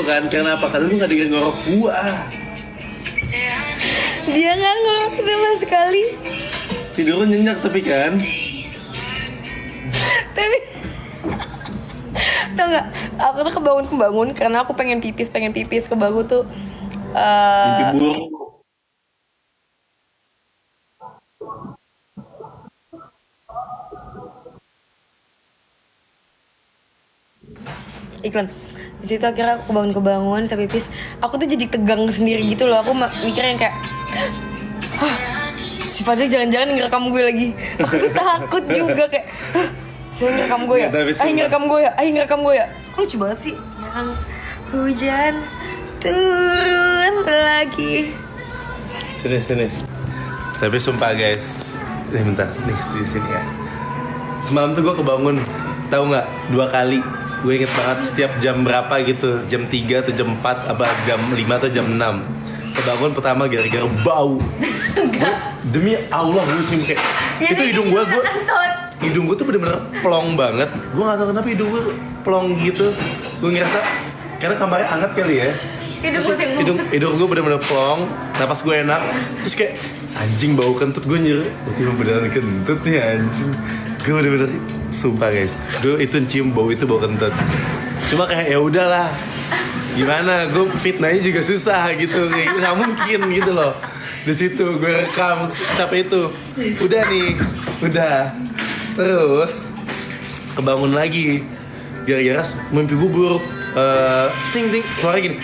kan? Karena apa? Karena lu gak dengerin ngorok gua. Dia nggak ngorok sama sekali. Tidur lu nyenyak tapi kan? Tapi tau nggak? Aku tuh kebangun karena aku pengen pipis kebangun tuh. Mimpi buruk. Iklan. Di situ akhirnya aku kebangun sampai pipis. Aku tuh jadi tegang sendiri gitu loh. Aku mikir yang kayak, hah, si Fadli jangan-jangan ngerekam gue lagi. Aku tuh takut juga kayak, hah, saya ngerekam gue ya? Ngerekam gue ya? Kok lucu banget sih? Yang hujan turun lagi. Sini. Tapi sumpah guys, nih bentar, nih sini ya. Semalam tuh gue kebangun, tahu nggak? 2 kali. Gue inget banget setiap jam berapa gitu, jam 3 atau jam 4, apa jam 5 atau jam 6. Kebangun pertama gara-gara bau. Demi Allah gue cium kayak ya, itu hidung gue tuh bener-bener plong banget. Gue gak tau kenapa hidung gue plong gitu. Gue ngerasa karena kamarnya hangat kali ya. Hidung gue bener-bener plong, napas gue enak. Terus kayak anjing bau kentut, gue nyuruh tiba beneran kentut nih anjing. Gue bener-bener sumpah guys, gue itu cium bau kentut. Cuma kayak ya udahlah, gimana? Gue fitnahnya juga susah gitu, kayak nggak mungkin gitu loh. Di situ gue rekam capek itu, udah. Terus kebangun lagi gara-gara mimpi buruk. Ting suara gini,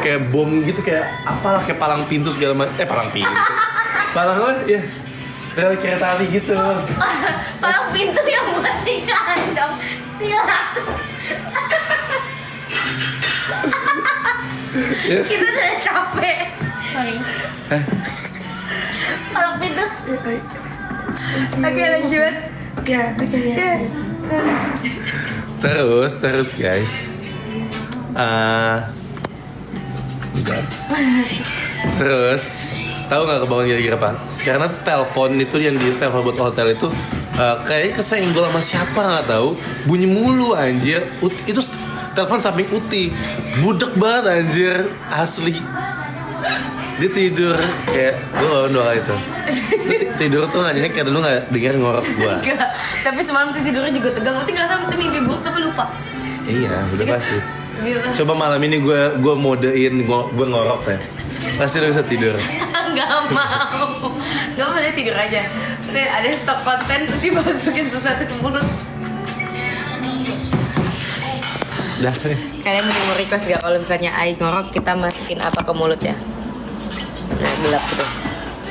kayak bom gitu, kayak apalah, kayak palang pintu segala macam. Palang apa ya? Dari kereta api gitu. Palang pintu yang buat di kandang. Silat. Kita udah capek. Sorry. Palang pintu. Oke lanjut. Ya. Terus guys. Terus tahu nggak kebangun gara-gara apa? Karena telepon itu yang di telepon buat hotel itu kayaknya kesenggol sama siapa nggak tahu, bunyi mulu anjir. Itu telepon samping Uti, budek banget anjir, asli. Dia tidur kayak gue bangun 2 kali itu. Tidur tuh nggak kayak lu nggak dengar ngorok gua. Enggak. Tapi semalam tuh tidurnya juga tegang. Uti ngerasa itu mimpi buruk tapi lupa. Iya, udah pasti. Gitu. Coba malam ini gue modein gue ngorok ya. Pasti lu bisa tidur. Gak mau. Gak mau, dia tidur aja. Nanti ada stop konten, nanti masukin sesuatu ke mulut. Dah. Kalian mau request gak kalau misalnya Ai ngorok kita masukin apa ke mulut ya? Nah, gelap gitu.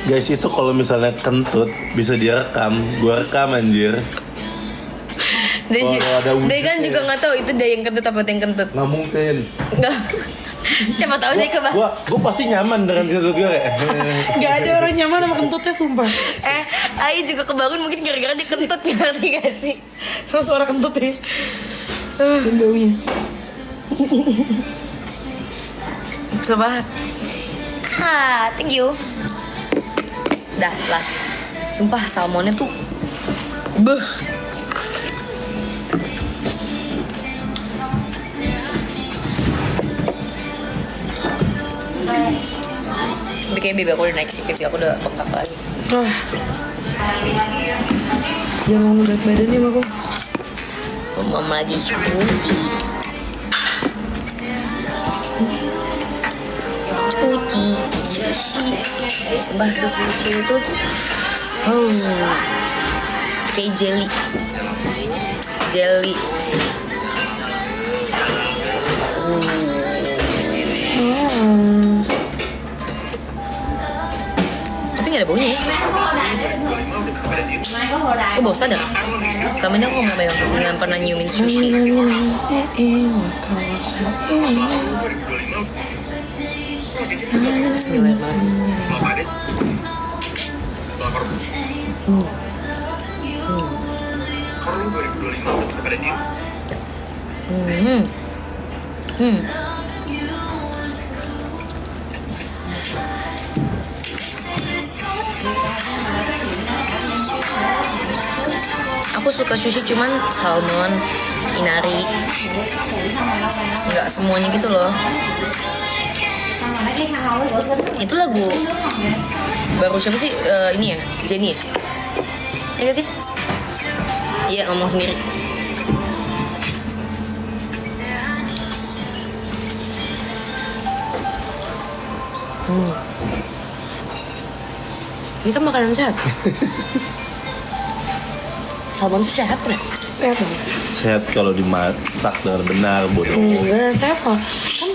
Guys, itu kalau misalnya kentut bisa direkam, gue rekam anjir. Dia kan juga nggak tahu itu dia yang kentut apa dia yang kentut. Nggak mungkin. Nggak. Siapa tahu dia kebal. Gue pasti nyaman dengan kentut gue. Gak ada orang nyaman sama kentutnya sumpah. Ai juga kebangun mungkin gara-gara dia kentut, ngerti gak sih? Sama suara kentutnya. Dan baunya. Coba. Thank you. Dah, last. Sumpah salmonnya tuh beuh. Tapi kayak baby aku udah naik sih, pipi aku udah bengkak lagi. Jangan berat badan ya aku. Mama lagi cuci. Sumpah sushi itu kayak jelly. Tapi nggak ada baunya ya. Oh, bau sadar. Selama ini aku nggak pernah nyiumin sushi. Bismillahirrahmanirrahim. Kalau 2025 udah bisa pada diem. Aku suka sushi cuman salmon, inari. semuanya gitu loh. Itu lagu baru siapa sih? Ini ya, Jennie ya? Iya gak sih? Iya, ngomong sendiri. Ini kan makanan sehat. Salmon tuh sehat kan? Sehat dong. Sehat kalau dimasak dengan benar, bodoh. Enggak, sehat kok. Kan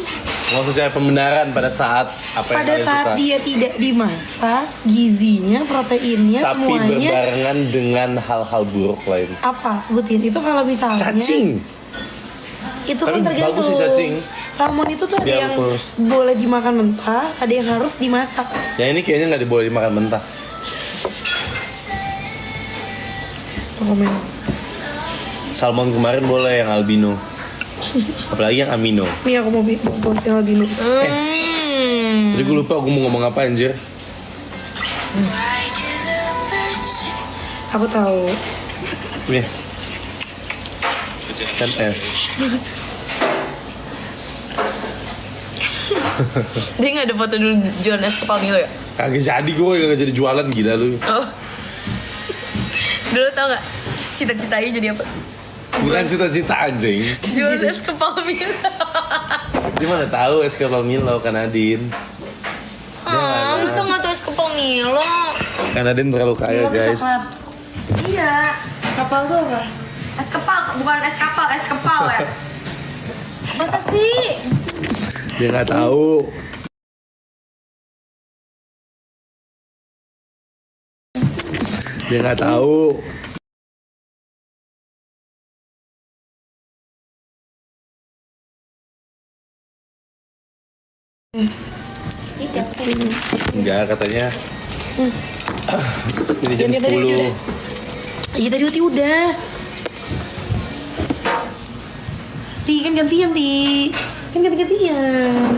Maksudnya pembenaran pada saat apa yang pada kalian saat suka. dia tidak dimasak, gizinya, proteinnya, Tapi semuanya berbarengan dengan hal-hal buruk lain. apa? Sebutin. Itu kalau misalnya Cacing. itu Tapi kan tergantung. bagus sih cacing. Salmon itu tuh ada Biar yang kurus. boleh dimakan mentah, ada yang harus dimasak. Ya ini kayaknya nggak boleh dimakan mentah. Komen. Salmon kemarin boleh yang albino. Apalagi yang amino. Nih aku mau posting albino. Jadi gue lupa gue mau ngomong apa anjir. Aku tahu. Nih. Kan es. Dia nggak ada foto dulu jualan es kepal Milo ya? Kagak jadi gue gak jadi jualan gila lu. Oh. Dulu tau nggak? Cita-citanya jadi apa? Bukan cita-cita anjing. Jualan es kepal Milo. Dia mana tahu es kepal Milo kan Adin. Masa nggak tahu es kepal Milo? Kan Adin terlalu kaya guys. Coklat. Iya. Kapal tuh apa? Es kepal, bukan es kapal, es kepal ya? Masa sih? Dia nggak tahu. Dia nggak tahu. Enggak katanya. Ini jam Yang tadi 10. udah. Iya tadi Uti udah. Ti kan gantian Ti. Kan ganti-gantian.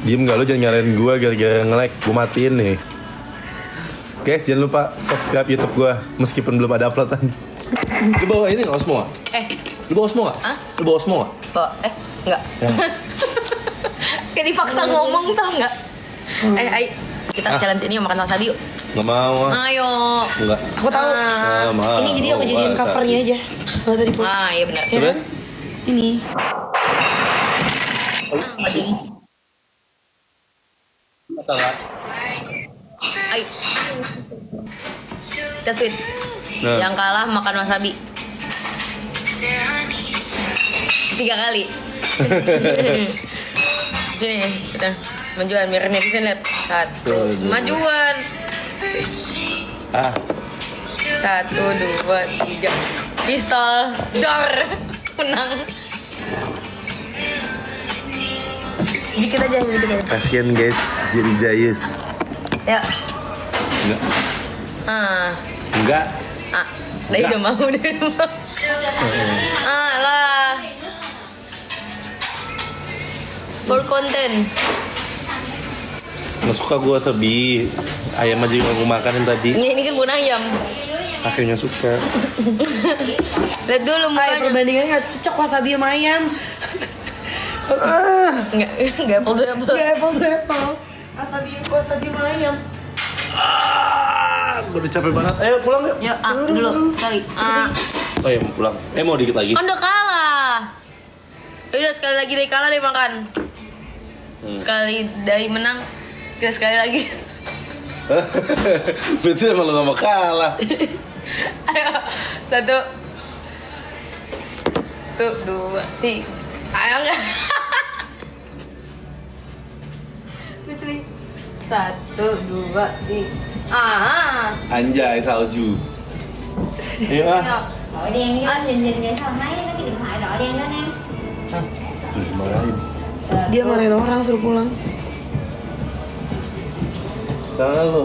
Diem gak lu jangan nyalain gue gara-gara nge-lag. Gue matiin nih. Guys jangan lupa subscribe YouTube gue meskipun belum ada uploadan. Lu bawa ini nggak Osmo? Lu bawa Osmo nggak? Hah? Lu bawa Osmo nggak? Enggak. Ya. Kayak dipaksa ngomong tau nggak? Ayo, kita challenge ini makan wasabi yuk. Nggak mau. Ayo. Enggak. Aku tahu. Mau. Ini jadi aku jadiin covernya aja. Kalau tadi pun. Iya benar. Sudah? Ini. Masalah. Ayo. Kita sweet. Nah. Yang kalah makan wasabi 3 kali. Sini kita majuan biar netizen lihat. 1 majuan. Ah. 1, 2, 3. Pistol. Dor. Menang. Sedikit aja. Kasian guys, jadi jayus. Ya. Enggak. Ah. Enggak. Dia udah mau, dia udah mau. Lah. Full konten. Nggak suka gue wasabi. Ayam aja yang gue makanin tadi. Ini kan bukan ayam. Akhirnya suka. Lihat dulu Ay, mukanya. perbandingannya nggak cocok wasabi sama ayam. Enggak apple to apple. Gak apple to apple. Wasabi sama ayam. Gue udah capek banget. Ayo pulang yuk. Yuk, dulu sekali. Oh ya mau pulang. Mau dikit lagi. Udah kalah. Udah sekali lagi dari kalah deh makan. Sekali dari menang, kita sekali lagi. Betul emang lo gak mau kalah. Ayo, 1, 2, 3. Ayo enggak. Lucu nih. 1, 2, 3. Anjay salju. Ayo ah. Đội đen với nhìn vậy sao thấy cái điện thoại đội đen đó em. Tuh dimarahin. Dia marahin orang suruh pulang. Sana lo.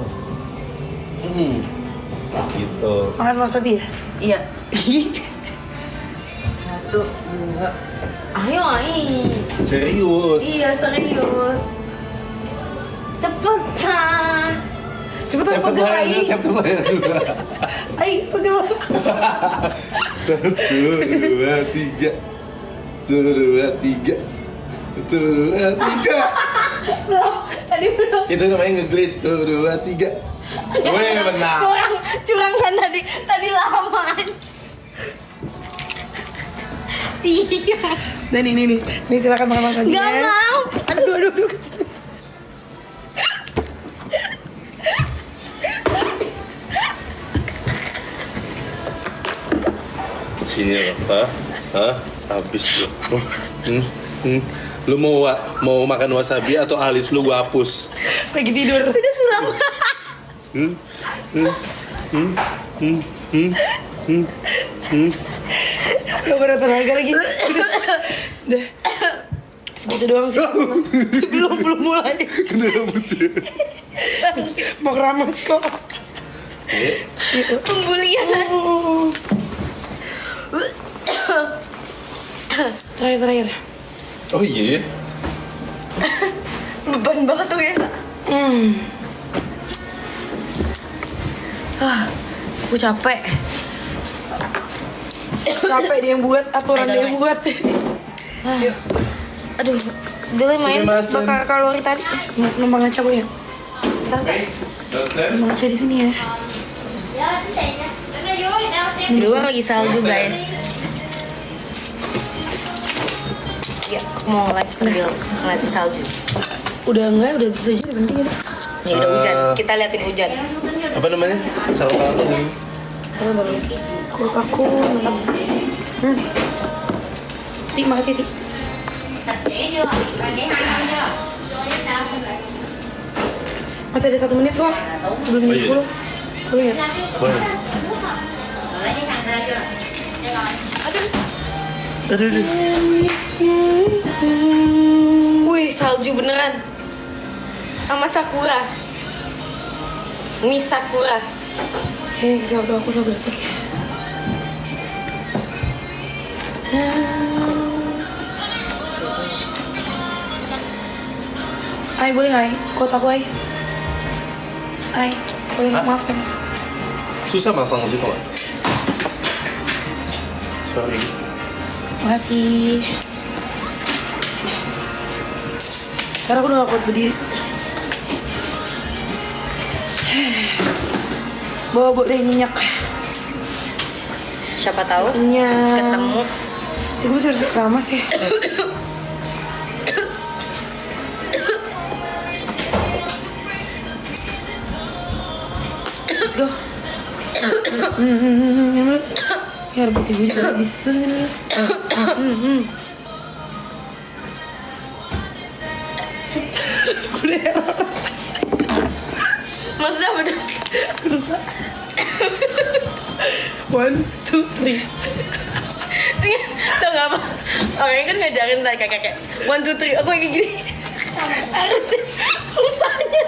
Gitu. Makan wasabi ya? Iya. 1, 2. Ayo, Serius. Iya, serius. Cepetan. Cepetan Tap pegang tap layar dulu. Ay, pegang. 1, 2, 3. 1, 2, 3. Satu, dua, tiga. Tadi belum. Itu namanya nge-glitch. Satu, dua, tiga. Gue yang menang. Curang kan tadi lama aja. Iya. Dan ini nih silakan makan makannya. Gak mau. Aduh. Sini apa? Hah? Habis lu. Lu mau makan wasabi atau alis lu gua hapus? Lagi tidur. Udah suram. Gak pernah tenaga lagi. Udah. Segitu doang sih. belum mulai. Kenapa tuh? Mau keramas kok. Pembulian. Terakhir. Oh iya. Beban banget tuh ya. Aku capek. Capek dia yang buat, aturan dia yang buat. Yuk. Aduh, dia main Sumimasen. bakar kalori tadi. Numpang ngaca boleh ya? Oke. Selesai. Numpang ngaca di sini ya. Di luar lagi salju guys. Ya, aku mau live sambil ngeliatin salju. Udah enggak, udah bisa aja, penting ya. Ya udah hujan, kita liatin hujan. Apa namanya? Sarung tangan lu dulu. Bentar. Kok aku Ti, makasih Ti. Masih ada 1 menit kok sebelum Oh, iya. 10. Boleh ya? Boleh. Aduh. Wih, salju beneran. Sama Sakura. Miss Sakura. Saldo aku 1 detik ya. Ay, boleh nggak, Ay? Quote aku, Ay. Ay, boleh nggak? Hah? Maaf, sayang. Susah masang sih kok. Sorry. Makasih. Sekarang aku udah gak kuat berdiri. Bawa deh nyenyak. Siapa tahu Nyenyak. ketemu. Gue masih harus keramas ya. Let's go. Ya rebut ibu juga habis tuh. Maksudnya apa tuh? Rusak. 1, 2, 3. Tau gak apa? Orangnya kan ngajarin tadi kakek 1, 2, 3. Aku kayak gini. Harusnya rusaknya.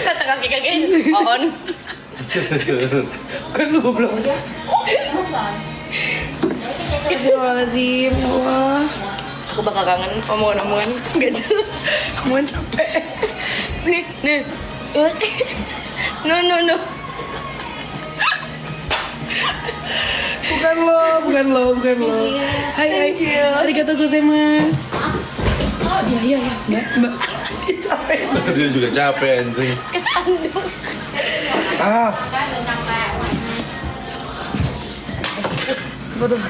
Kata kakek-kakeknya on. Kan lu goblok. Astagfirullahaladzim, ya Allah. Aku bakal kangen omongan-omongan gak jelas. Kamuan capek. Nih. No. Bukan lo. Hai. Arigatou gozaimasu. Iya. Mbak. Dia capek. Dia juga capek anjing. Kesandung. Apa tuh?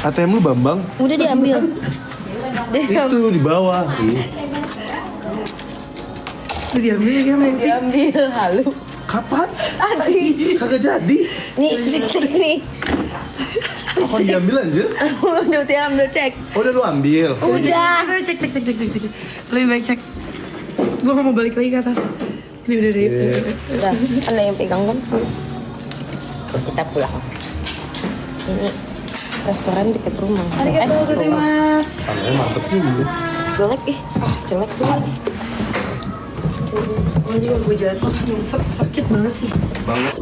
ATM lu Bambang? Udah diambil. Itu di bawah. Udah diambil ya kan? Diambil halu. Kapan? Tadi. Kagak jadi. Nih, cek nih. Apa diambil anjir? Udah diambil cek. Oh, udah lu ambil. Udah. Cek. Lebih baik cek. Gue gak mau balik lagi ke atas. Ini udah deh. Udah, ada yang pegang kan? Kita pulang. Ini restoran dekat rumah. Arigatou gozaimasu. Sampai mantep juga. Jelek jelek banget. Oh, ini gue jatuh. Nyungsep, sakit banget sih. Banget.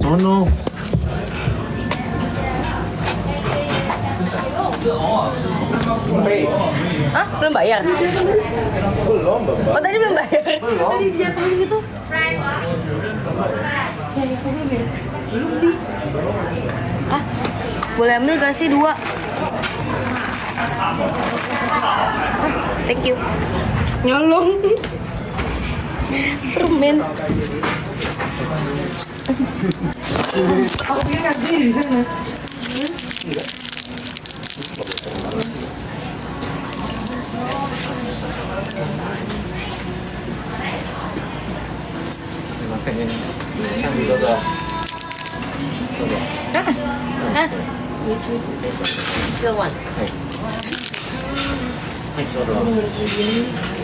Sono. Hah? Belum bayar? Belum, Bambang. Oh, tadi belum bayar? Tadi dijatuhin gitu. Hah? Boleh ambil gak sih 2? Thank you. Nyolong. Permen. Aku pikir kasih di sana.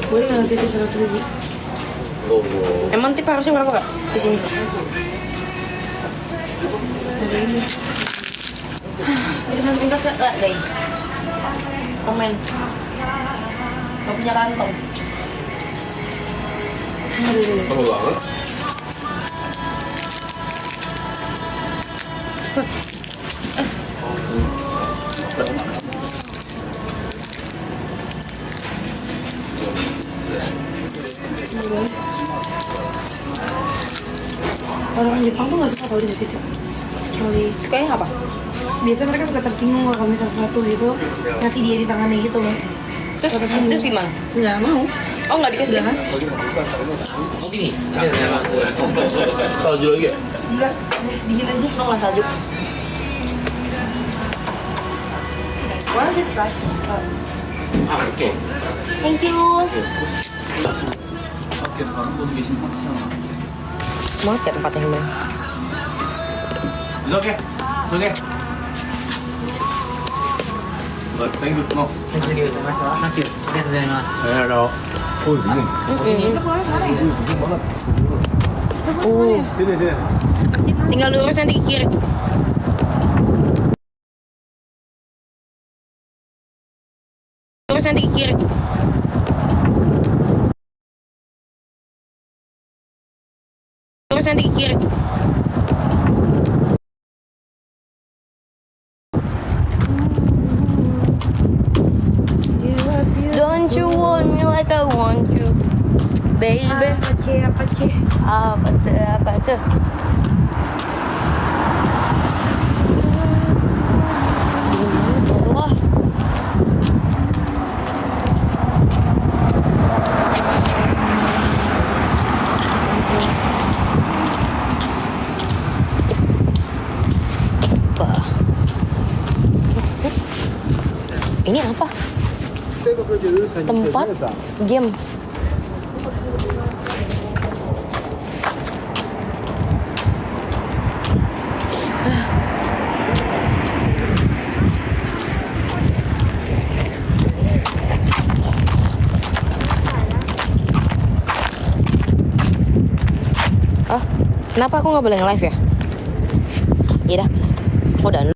Boleh nggak ngasih tip 100.000? Emang tip harusnya berapa kak? Di sini. Bisa masukin tas nggak, Day? Permen. Gak punya kantong. Perlu banget. Orang Jepang tuh nggak suka kalau di situ. Kecuali Sukanya apa? biasa mereka suka tersinggung kalau misalnya sesuatu gitu ngasih dia di tangannya gitu loh. Terus gimana? Nggak mau. Oh nggak dikasih? Udah mas? Salju lagi ya? Enggak. Dingin aja. Lo nggak salju? Where is it fresh? Oke. Thank you. Banget ya tempatnya yang bener. Oke. Oke. Thank you. No. Halo. Sini. Tinggal lurus nanti ke kiri. Lurus nanti ke kiri. Lurus nanti ke kiri. Don't you want me like I want you, baby? Apa cie? Apa tuh? Wah. Apa? Ini apa? Tempat game. Oh, kenapa aku nggak boleh nge-live ya? Iya dah, udah.